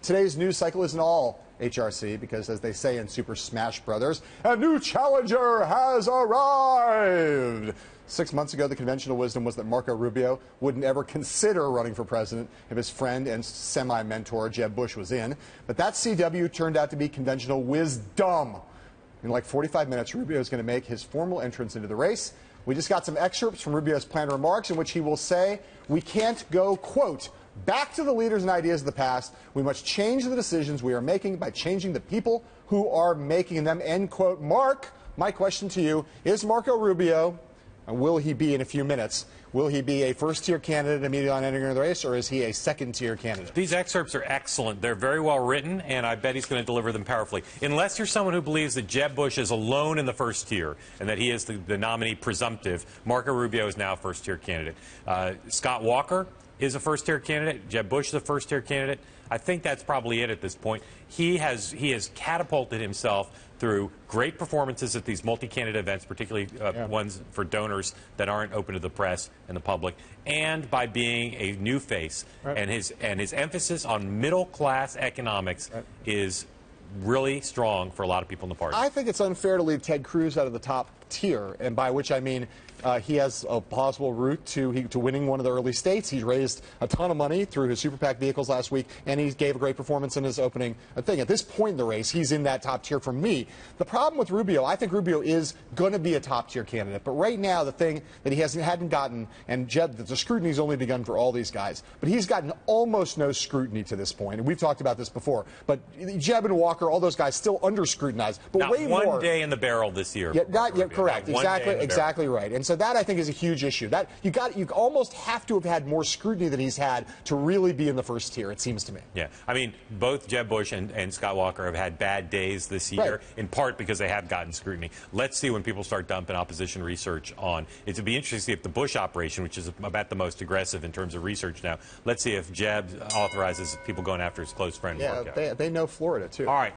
today's news cycle isn't all HRC because, as they say in Super Smash Brothers, a new challenger has arrived. 6 months ago, the conventional wisdom was that Marco Rubio wouldn't ever consider running for president if his friend and semi-mentor Jeb Bush was in. But that CW turned out to be conventional wisdom. In like 45 minutes, Rubio is going to make his formal entrance into the race. We just got some excerpts from Rubio's planned remarks in which he will say, "We can't go, quote, back to the leaders and ideas of the past. We must change the decisions we are making by changing the people who are making them," end quote. Mark, my question to you, is Marco Rubio, and will he be in a few minutes, will he be a first-tier candidate immediately on entering the race, or is he a second-tier candidate? These excerpts are excellent. They're very well written, and I bet he's going to deliver them powerfully. Unless you're someone who believes that Jeb Bush is alone in the first tier and that he is the nominee presumptive, Marco Rubio is now a first-tier candidate. Scott Walker is a first-tier candidate. Jeb Bush is a first-tier candidate. I think that's probably it at this point. He has catapulted himself through great performances at these multi-candidate events, particularly ones for donors that aren't open to the press and the public, and by being a new face. Right. And his emphasis on middle-class economics is really strong for a lot of people in the party. I think it's unfair to leave Ted Cruz out of the top tier, and by which I mean he has a plausible route to winning one of the early states. He's raised a ton of money through his super PAC vehicles last week, and he gave a great performance in his opening thing. At this point in the race, he's in that top tier for me. The problem with Rubio, I think Rubio is going to be a top tier candidate, but right now the thing that he hadn't gotten, and Jeb, the scrutiny's only begun for all these guys, but he's gotten almost no scrutiny to this point, and we've talked about this before. But Jeb and Walker, all those guys still under scrutinized, but not way one more. Day in the barrel this year. Yeah, correct. Exactly right. And so that I think is a huge issue. That you almost have to have had more scrutiny than he's had to really be in the first tier, it seems to me. Yeah, I mean, both Jeb Bush and Scott Walker have had bad days this year, in part because they have gotten scrutiny. Let's see when people start dumping opposition research on. It would be interesting to see if the Bush operation, which is about the most aggressive in terms of research now, let's see if Jeb authorizes people going after his close friend. Yeah, they know Florida, too. All right.